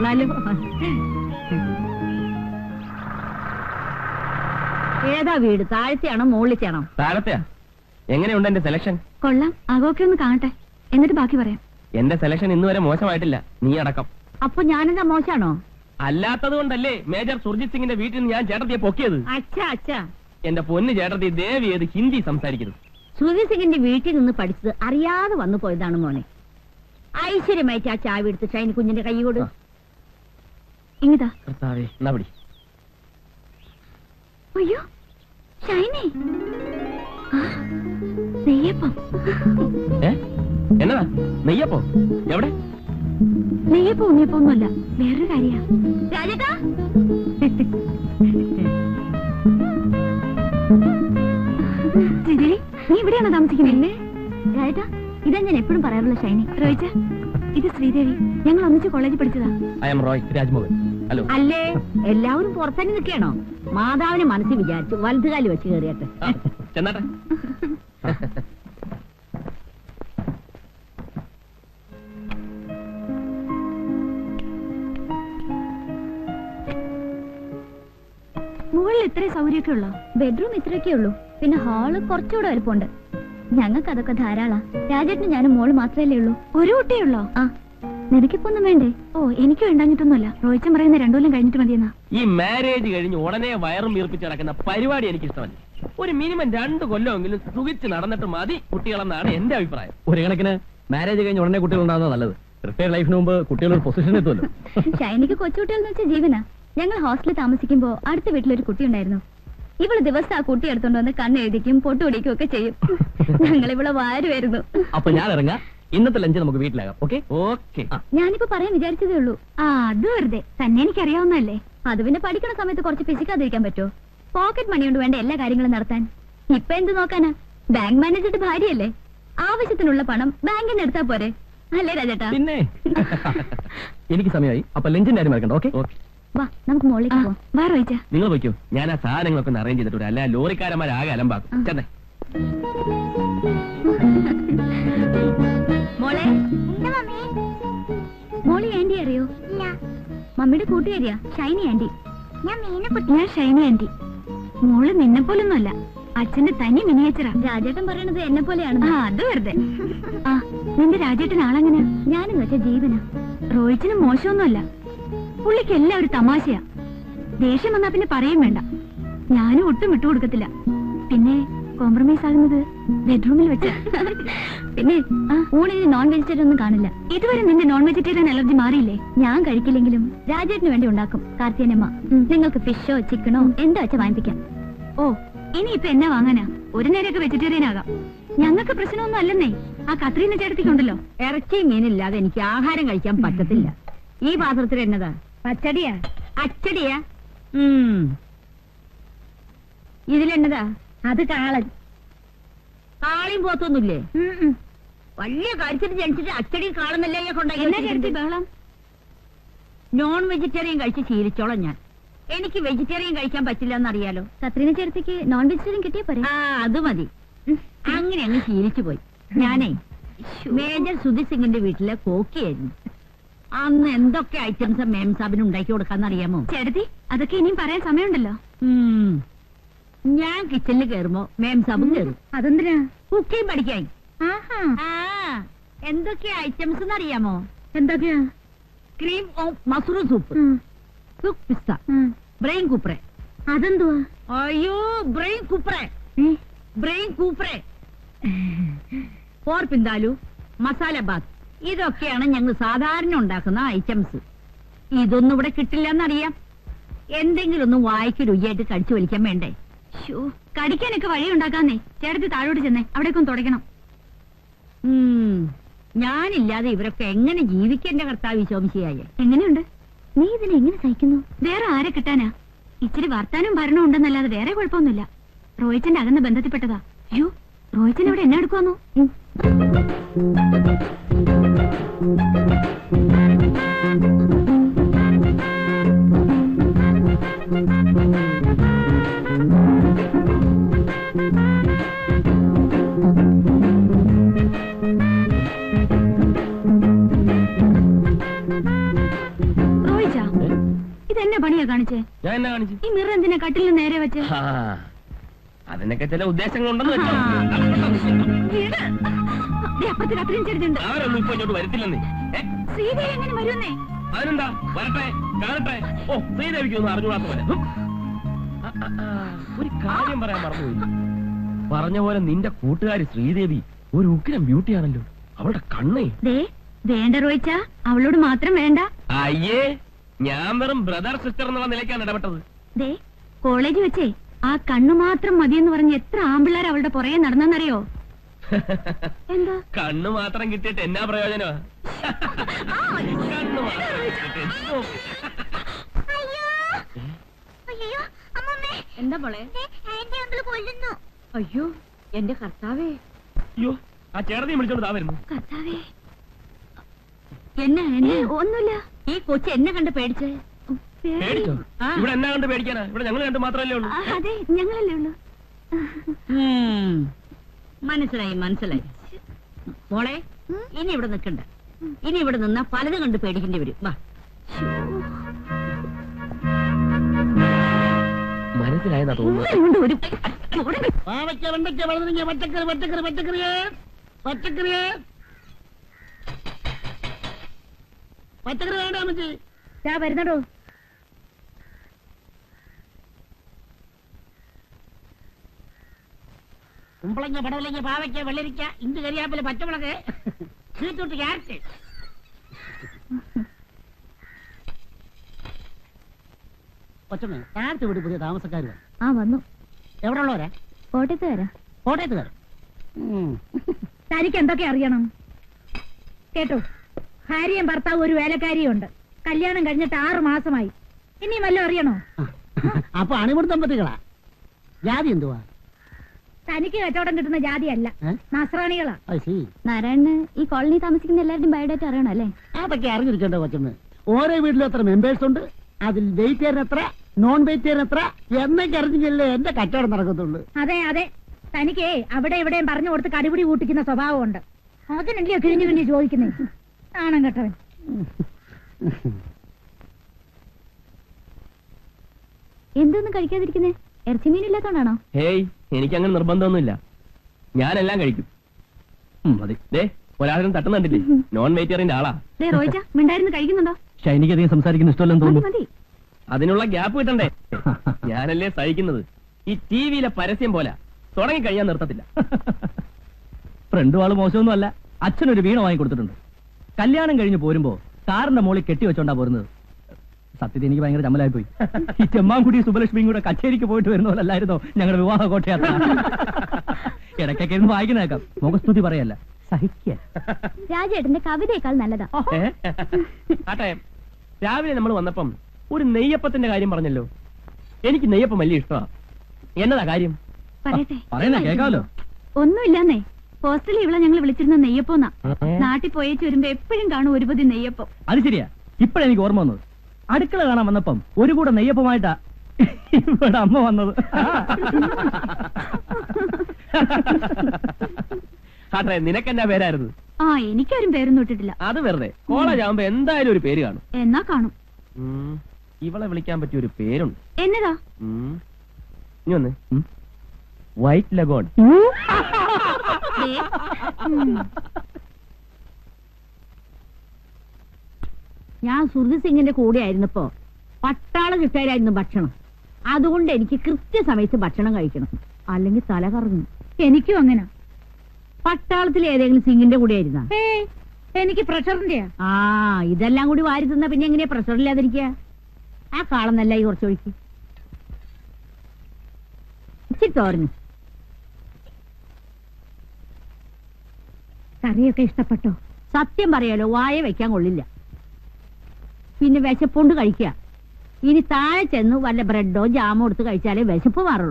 കൊള്ളാലോ. ഏതാ വീട്? താഴത്തെയാണോ മുകളിലത്തെയാണോ? താഴത്തെയാ. എങ്ങനെയുണ്ട് എന്റെ സെലക്ഷൻ? കൊള്ളാം. ആകോക്കെ ഒന്ന് കാണട്ടെ, എന്നിട്ട് ബാക്കി പറയാം. എന്റെ സെലക്ഷൻ ഇന്ന് വരെ മോശമായിട്ടില്ല, നീ അടക്കം. അപ്പൊ ഞാനെന്താ മോശാണോ? അല്ലാത്തത് കൊണ്ടല്ലേ മേജർ സുർജിത് സിംഗിന്റെ വീട്ടിൽ നിന്ന് ഞാൻ ചേട്ടത്തിയെ പൊക്കിയത്. അച്ഛാ അച്ഛാ, എന്റെ പൊന്ന് ചേട്ടത്തി ദേവി ഏത് ഹിന്ദി സംസാരിക്കുന്നു. സുർജിത് സിംഗിന്റെ വീട്ടിൽ നിന്ന് പഠിച്ചത് അറിയാതെ വന്നു പോയതാണ് മോനെ. ഐശ്വര്യമായിട്ട് ആ ചാവി എടുത്ത് ഷൈനി കുഞ്ഞിന്റെ കൈ കൊടു. ഇങ്ങിതാ. കർത്താവേ, എന്നാ പിടി. അയ്യോ ഷൈനി, നെയ്യപ്പം. എന്നതാ നെയ്യപ്പോ? എവിടെ? നെയ്യപ്പം ഉണ്ണിയപ്പം ഒന്നുമല്ല, വേറൊരു കാര്യ. രാജേട്ടാ, ശ്രീദേവി, നീ ഇവിടെയാണോ താമസിക്കുന്നത്? രാജേട്ടാ, ഇതാ ഞാൻ എപ്പോഴും പറയാറുള്ള ഷൈനി. റോയിച്ച, ഇത് ശ്രീദേവി, ഞങ്ങൾ ഒന്നിച്ച് കോളേജിൽ പഠിച്ചതാ. I M Roy Rajmohan. Hello. അല്ലേ, എല്ലാവരും പുറത്തന്നെ നിൽക്കണോ? മാതാവിനെ മനസ്സിൽ വിചാരിച്ചു വലതുകാലി വെച്ച് കയറിയട്ടെ. ചെന്നാട്ടെ. മുകളിൽ ഇത്രേ സൗകര്യമൊക്കെ ഉള്ളോ? ബെഡ്റൂം ഇത്രയൊക്കെ ഉള്ളൂ, പിന്നെ ഹാള് കുറച്ചുകൂടെ വലുപ്പമുണ്ട്. ഞങ്ങൾക്ക് അതൊക്കെ ധാരാളാ. രാജേട്ടന് ഞാനും മോള് മാത്രമല്ലേ ഉള്ളൂ. ഒരു കുട്ടിയേ ഉള്ളോ? ആ, നിനക്കിപ്പോ ഒന്നും വേണ്ടേ? ഓ, എനിക്ക് വേണ്ടാഞ്ഞിട്ടൊന്നുമല്ല. റോയിച്ചൻ പറയുന്ന 2 കൊല്ലം കഴിഞ്ഞിട്ട് മതിയെന്നാ. ഈ മാരേജ് കഴിഞ്ഞ് ഉടനെ വയറും വീർപ്പിച്ച് നടക്കുന്ന പരിപാടി എനിക്ക് ഇഷ്ടമല്ല. ഒരു മിനിമം 2 കൊല്ലമെങ്കിലും സുഖിച്ച് നടന്നിട്ട് മതി കുട്ടികളെന്നാണ് എന്റെ അഭിപ്രായം. ഒരു കണക്കിന് മാരേജ് കഴിഞ്ഞ് ഉടനെ കുട്ടികൾ ഉണ്ടാകുന്നത് നല്ലത്. റിട്ടയർഡ് ലൈഫിന് മുമ്പ് കുട്ടികളൊരു പൊസിഷൻ എത്തുമല്ലോ. ഷൈനിക്ക് കൊച്ചുകുട്ടികൾ വെച്ച ജീവനാ. ഞങ്ങൾ ഹോസ്റ്റലിൽ താമസിക്കുമ്പോ അടുത്ത വീട്ടിലൊരു കുട്ടി ഉണ്ടായിരുന്നു. ഇവള് ദിവസം ആ കുട്ടി എടുത്തോണ്ട് വന്ന് കണ്ണെഴുതിക്കും പൊട്ടുപിടിക്കും ഒക്കെ ചെയ്യും. ഞങ്ങൾ ഇവളെ വാരുമായിരുന്നു. അപ്പൊ ഞാൻ ഇറങ്ങാം. ഇന്നത്തെ ലഞ്ച് നമുക്ക് വീട്ടിലാകാം. Okay okay. ഞാനിപ്പോ പറയാൻ വിചാരിച്ചതേ ഉള്ളൂ. ആ, അത് വെറുതെ തന്നെ എനിക്കറിയാവുന്നല്ലേ. അത് പിന്നെ പഠിക്കണ സമയത്ത് കുറച്ച് പിശിക്കാതിരിക്കാൻ പറ്റുമോ? പോക്കറ്റ് മണി കൊണ്ട് വേണ്ട എല്ലാ കാര്യങ്ങളും നടത്താൻ. ഇപ്പൊ എന്ത് നോക്കാനാ? ബാങ്ക് മാനേജറുടെ ഭാര്യയല്ലേ, ആവശ്യത്തിനുള്ള പണം ബാങ്കിൽ നിന്ന് എടുത്താ പോരെ? അല്ലേ രാജേട്ടാ? പിന്നെ എനിക്ക് സമയമായി. അപ്പൊ ലഞ്ചിന്റെ കാര്യം മറക്കണ്ട. Okay okay. വാ, നമുക്ക് മുകളിലേക്ക് പോവാം. വാ റോയിച്ച. നിങ്ങൾ വയ്ക്കോ, ഞാൻ ആ സാധനങ്ങളൊക്കെ ഒന്ന് അറേഞ്ച് ചെയ്തിട്ടുണ്ട്. അല്ല ലോറിക്കാരന്മാരാകെ അലമ്പാക്കും. ചെന്നേ. മോളെ, മോളി ആന്റി അറിയോ? മമ്മിയുടെ കൂട്ടുകാരിയാ ഷൈനി ആന്റി. ഞാൻ ഷൈനി ആന്റി. മോള് നിന്നെ പോലൊന്നുമല്ല, അച്ഛന്റെ തനി മിനിയേച്ചറാ. രാജേട്ടൻ പറയണത് എന്നെ പോലെയാണ്. ആ, അത് വെറുതെ. ആ, നിന്റെ രാജേട്ടൻ ആളെങ്ങനെയാ? ഞാനെന്ന് വെച്ചാ ജീവനാ. റോയിച്ചിന് മോശമൊന്നുമല്ല, പുള്ളിക്ക് എല്ലാം ഒരു തമാശയാ. ദേഷ്യം വന്നാ പിന്നെ പറയും വേണ്ട. ഞാനും ഒട്ടും വിട്ടുകൊടുക്കത്തില്ല. പിന്നെ കോംപ്രമൈസ് ആകുന്നത് ബെഡ്റൂമിൽ വെച്ച്. പിന്നെ ഊണിന് നോൺ വെജിറ്റേറിയൻ ഒന്നും കാണില്ല. ഇതുവരെ നിന്റെ നോൺ വെജിറ്റേറിയൻ അലർജി മാറിയില്ലേ? ഞാൻ കഴിക്കില്ലെങ്കിലും രാജേട്ടിന് വേണ്ടി ഉണ്ടാക്കും കാർത്തിയനമ്മ. നിങ്ങൾക്ക് ഫിഷോ ചിക്കനോ എന്താ വെച്ചാ വാങ്ങിപ്പിക്കാം. ഓ, ഇനിയിപ്പൊ എന്നാ വാങ്ങാനാ? ഒരു നേരമൊക്കെ വെജിറ്റേറിയൻ ആകാം. ഞങ്ങൾക്ക് പ്രശ്നമൊന്നും അല്ലെന്നേ. ആ കത്രീന ചേട്ടത്തിക്കുണ്ടല്ലോ. ഇറച്ചി മീനില്ലാതെ എനിക്ക് ആഹാരം കഴിക്കാൻ പറ്റത്തില്ല. ഈ പാത്രത്തിൽ എന്നതാ? പച്ചടിയാ? അച്ചടിയാ? ഇതിലെന്നതാ? അത് കാളൻ. കാളിയും പോത്തൊന്നുമില്ലേ? വലിയ കാര്യത്തിൽ ജനിച്ചിട്ട് അച്ചടി കാളന്നല്ലേ കൊണ്ടാക്കി. നോൺ വെജിറ്റേറിയൻ കഴിച്ച് ശീലിച്ചോളാം ഞാൻ. എനിക്ക് വെജിറ്റേറിയൻ കഴിക്കാൻ പറ്റില്ല എന്നറിയാലോ. കത്രീന ചേട്ടത്തിക്ക് നോൺ വെജിറ്റേറിയൻ കിട്ടിയ പോരെ? ആ, അത് മതി. അങ്ങനെ അങ്ങ് ശീലിച്ചു പോയി. ഞാനേ മേജർ സുധി സിംഗിന്റെ വീട്ടിലെ കോക്കിയായിരുന്നു. അന്ന് എന്തൊക്കെ ഐറ്റംസ് മേം സാബിന് ഉണ്ടാക്കി കൊടുക്കാന്നറിയാമോ? ചേട്ടത്തി, അതൊക്കെ ഇനിയും പറയാൻ സമയമുണ്ടല്ലോ. ഞാൻ കിച്ചണിൽ കയറുമ്പോ മേം സാബും കയറും. അതെന്തിനാ? കുക്കിംഗ് പഠിക്കാൻ. എന്തൊക്കെയാ ഐറ്റംസ് എന്നറിയാമോ? എന്തൊക്കെയാ? ക്രീം മസ്റൂം സൂപ്പ്, സുക് പിസ്ത, ബ്രെയിൻ കൂപ്രെ. അതെന്തുവാ? അയ്യോ, ബ്രെയിൻ കൂപ്രെ, ബ്രെയിൻ കൂപ്രെ, പോർ പിന്താലു, മസാല ബാത്ത്. ഇതൊക്കെയാണ് ഞങ്ങൾ സാധാരണ ഉണ്ടാക്കുന്ന ഐറ്റംസ്. ഇതൊന്നും ഇവിടെ കിട്ടില്ല എന്നറിയാം. എന്തെങ്കിലും ഒന്നും വായിക്ക് രുചിയായിട്ട് കടിച്ചു വലിക്കാൻ വേണ്ടേ? കടിക്കാനൊക്കെ വഴി ഉണ്ടാക്കാന്നേ. ചേട്ടത്തി താഴോട്ട് ചെന്നേ, അവിടേക്കൊന്ന് തുടയ്ക്കണം. ഞാനില്ലാതെ ഇവരൊക്കെ എങ്ങനെ ജീവിക്കേണ്ട കർത്താവ് ശോമിശിയായ? എങ്ങനെയുണ്ട്? നീ ഇതിനെ എങ്ങനെ സഹിക്കുന്നു? വേറെ ആരെ കിട്ടാനാ? ഇച്ചിരി വർത്താനും ഭരണവും ഉണ്ടെന്നല്ലാതെ വേറെ കുഴപ്പമൊന്നുമില്ല. റോയിച്ചന്റെ അകന്ന ബന്ധത്തിൽപ്പെട്ടതാ. അയ്യോ, റോയിച്ചൻ ഇവിടെ എന്നെ എടുക്കുവാന്നോ? എന്നാ പണിയാ കാണിച്ചേ? ഞാൻ എന്നാ കാണിച്ചു? ഈ മിറർ എന്തിനാ കട്ടിലിന് നേരെ വെച്ച്? ആ, അതിനൊക്കെ ചില ഉദ്ദേശങ്ങളുണ്ടെന്ന് വെച്ചോ. അപ്പുറത്ത് കട്ടിലും ചെറുതുണ്ട്. അവരൊന്നും ഇപ്പൊ ഇങ്ങോട്ട് വരത്തില്ലെന്നേ. ശ്രീദേവി എങ്ങനെ വരുന്നേ? അതിനെന്താ, വരട്ടെ, കാണട്ടെ. ഓ, ശ്രീദേവിക്കൊന്നും അറിഞ്ഞുകൂടാത്ത പോലെ. ഒരു കാര്യം പറയാൻ മറന്നുപോയി. പറഞ്ഞ പോലെ നിന്റെ കൂട്ടുകാരി ശ്രീദേവി ഒരു ഉഗ്രം ബ്യൂട്ടിയാണല്ലോ. അവളുടെ കണ്ണേ. വേണ്ട റോയിച്ച, അവളോട് മാത്രം വേണ്ട. അയ്യേ, ഞാൻ വെറും ബ്രദർ സിസ്റ്റർ എന്നുള്ള നിലയ്ക്കാണ് ഇടപെട്ടത്. കോളേജ് വെച്ചേ ആ കണ്ണു മാത്രം മതിയെന്ന് പറഞ്ഞ് എത്ര ആമ്പിള്ളേർ അവളുടെ പുറകെ നടന്നെന്നറിയോ? എന്താ കണ്ണു മാത്രം കിട്ടിയിട്ട് എന്നാ പ്രയോജനമാ? കണ്ണു മാത്രം കിട്ടിയിട്ട് എന്താ പോളെ? അയ്യോ എന്റെ കർത്താവേ. അയ്യോ, ആ ചേട്ടനെയും വിളിച്ചോണ്ട് താ വരുന്നു. കർത്താവേ, എന്നാ എന്നെ ഒന്നുമില്ല. ഈ കൊച്ചു എന്നെ കണ്ട് പേടിച്ചേ? പേടിച്ചോ? ആ. ഇവിടെ എന്നാ കണ്ട് പേടിക്കാനാ? ഇവിടെ ഞങ്ങൾ കണ്ട് മാത്രമല്ലേ ഉള്ളൂ. അതെ, ഞങ്ങളല്ലേ ഉള്ളു. മനസ്സിലായി മനസ്സിലായി. മോളെ, ഇനി ഇവിടെ നിൽക്കണ്ട. ഇനി ഇവിടെ നിന്നാ പലതും കണ്ട് പേടിക്കേണ്ടി വരും. വാ. മനസ്സിലായെന്നാ തോന്നുന്നു. ഒരു പാവയ്ക്ക, വെണ്ടയ്ക്ക, വഴുതനങ്ങ, പച്ചക്കറി, പച്ചക്കറി, പച്ചക്കറിയേ, പച്ചക്കറിയേ, പച്ചക്കറി വേണ്ട അമ്മച്ചി. വരുന്നടോ. കുമ്പളങ്ങ, പടവലങ്ങ, പാവയ്ക്ക, വെള്ളരിക്ക, ഇഞ്ചി, കരിയാപ്പില, പച്ചമുളക്, ബീറ്റ്റൂട്ട്, ക്യാരറ്റ്. കൊച്ചമ്മ, താഴത്തെ വീട് പുതിയ താമസക്കാർ വന്നു. എവിടെ ഉള്ളവരാ? കോട്ടയത്ത് വരാം. കോട്ടയത്തുകാർ. തനിക്ക് എന്തൊക്കെ അറിയണം കേട്ടോ? ഭാര്യയും ഭർത്താവും ഒരു വേലക്കാരിയും ഉണ്ട്. കല്യാണം കഴിഞ്ഞിട്ട് 6 മാസമായി. ഇനി വല്ലതും അറിയണോ? അപ്പൊ അണിമുടി ദമ്പതികളാ. ജാതി എന്തുവാ? തനിക്ക് കച്ചവടം കിട്ടുന്ന ജാതിയല്ല, നസ്രാണികളാ. നാരായണന് ഈ കോളനി താമസിക്കുന്ന എല്ലാവരുടെയും ബയോഡേറ്റ അറിയണം അല്ലേ? അതൊക്കെ അറിഞ്ഞിരിക്കണ്ടോ കൊച്ചമ്മ? ഓരോ വീട്ടിലും എത്ര മെമ്പേഴ്സ് ഉണ്ട്, അതിൽ വെജിറ്റേറിയൻ എത്ര, നോൺ വെജിറ്റേറിയൻ എത്ര എന്നൊക്കെ അറിഞ്ഞില്ലേ എന്റെ കച്ചവടം നടക്കത്തുള്ളൂ. അതെ അതെ, തനിക്ക് അവിടെ ഇവിടെയും പറഞ്ഞു കൊടുത്ത് കടിപിടി കൂട്ടിക്കുന്ന സ്വഭാവമുണ്ട്. അതിനല്ലേ കിഴിഞ്ഞു കിഴിഞ്ഞ് ചോദിക്കുന്നേ? ആണം കേട്ടവൻ. എന്തൊന്നും കഴിക്കാതിരിക്കുന്നേ? ഇറച്ചി മീനില്ലാത്തോണ്ടാണോ? ഹേയ്, എനിക്കങ്ങനെ നിർബന്ധമൊന്നുമില്ല. ഞാനെല്ലാം കഴിക്കും. മതി. ഒരാളും തട്ടുന്നുണ്ടില്ലേ? നോൺ വെജിറ്റേറിയന്റെ ആളാ. റോയിച്ച മിണ്ടായിരുന്നു കഴിക്കുന്നുണ്ടോ? ഷൈനിക്ക് അധികം സംസാരിക്കുന്ന ഇഷ്ടമല്ലെന്ന് മതി തോന്നുന്നു. മതി. അതിനുള്ള ഗ്യാപ്പ് കിട്ടണ്ടേ? ഞാനല്ലേ സഹിക്കുന്നത്. ഈ ടിവിയിലെ പരസ്യം പോലെ തുടങ്ങിക്കഴിഞ്ഞാൽ നിർത്തത്തില്ല. ഫ്രണ്ടും ആള് മോശമൊന്നും അല്ല. അച്ഛനൊരു വീണ വാങ്ങി കൊടുത്തിട്ടുണ്ട്. കല്യാണം കഴിഞ്ഞ് പോരുമ്പോ കാറിന്റെ മോളിൽ കെട്ടി വെച്ചോണ്ടാ പോരുന്നത്. സത്യത്തിൽ എനിക്ക് ഭയങ്കര ചമ്മലായി പോയി. ഈ ചെമ്മാൻകുടി സുബലക്ഷ്മിയും കൂടെ കച്ചേരിക്ക് പോയിട്ട് വരുന്ന പോലല്ലായിരുന്നോ ഞങ്ങളുടെ വിവാഹ കോട്ടയാത്ര? ഇടയ്ക്കൊക്കെ ഇരുന്ന് വായിക്കുന്നേക്കാം. മുഖസ്തുതി പറയല്ല, സഹിക്ക. രാജേട്ടന്റെ കവിതയേക്കാൾ നല്ലതാ. ആട്ടെ, രാവിലെ നമ്മൾ വന്നപ്പം ഒരു നെയ്യപ്പത്തിന്റെ കാര്യം പറഞ്ഞല്ലോ. എനിക്ക് നെയ്യപ്പം വലിയ ഇഷ്ടമാ. എന്നതാ കാര്യം? പറയട്ടെ. പറയുന്ന കേൾക്കാമല്ലോ. ഒന്നുമില്ലെന്നേ, ഹോസ്റ്റലിൽ ഇവിടെ ഞങ്ങൾ വിളിച്ചിരുന്ന നെയ്യപ്പോന്നാ. നാട്ടിൽ പോയേച്ച് വരുമ്പോ എപ്പോഴും കാണും ഒരു പൊതി നെയ്യപ്പം. അത് ശരിയാ. ഇപ്പഴെനിക്ക് ഓർമ്മ വന്നത്. അടുക്കള കാണാൻ വന്നപ്പം ഒരു കൂടെ നെയ്യപ്പമായിട്ടാ ഇവിടെ അമ്മ വന്നത്. ആട്ടെ, നിനക്കെന്നാ പേരായിരുന്നു? എനിക്കാരും പേരൊന്നും ഇട്ടിട്ടില്ല. അത് വെറുതെ. കോളേജ് ആവുമ്പോ എന്തായാലും ഒരു പേര് കാണും. എന്നാ കാണും. ഇവളെ വിളിക്കാൻ പറ്റിയ ഒരു പേരുണ്ട്. എന്നതാ? ഇനി വന്ന് വൈറ്റ് ലഗോൺ. ഞാൻ സുർജി സിംഗിന്റെ കൂടെ ആയിരുന്നപ്പോ പട്ടാള കിട്ടായിരുന്നു ഭക്ഷണം. അതുകൊണ്ട് എനിക്ക് കൃത്യസമയത്ത് ഭക്ഷണം കഴിക്കണം, അല്ലെങ്കിൽ തല കറങ്ങും. എനിക്കും അങ്ങനെ. പട്ടാളത്തിൽ ഏതെങ്കിലും സിംഗിന്റെ കൂടെ ആയിരുന്ന? എനിക്ക് പ്രഷറിന്റെയാ. ഇതെല്ലാം കൂടി വാരി തിന്ന പിന്നെ എങ്ങനെയാ പ്രഷർ ഇല്ലാതിരിക്കുക? ആ കാളന്നല്ല ഈ കുറച്ചൊഴിക്ക്. ഇച്ചിരി തോരഞ്ഞു. കറിയൊക്കെ ഇഷ്ടപ്പെട്ടോ? സത്യം പറയാലോ, വായ വെക്കാൻ കൊള്ളില്ല. പിന്നെ വിശപ്പുണ്ട് കഴിക്കുക. ഇനി താഴെ ചെന്ന് വല്ല ബ്രെഡോ ജാമോ എടുത്ത് കഴിച്ചാലേ വിശപ്പ് മാറുള്ളൂ.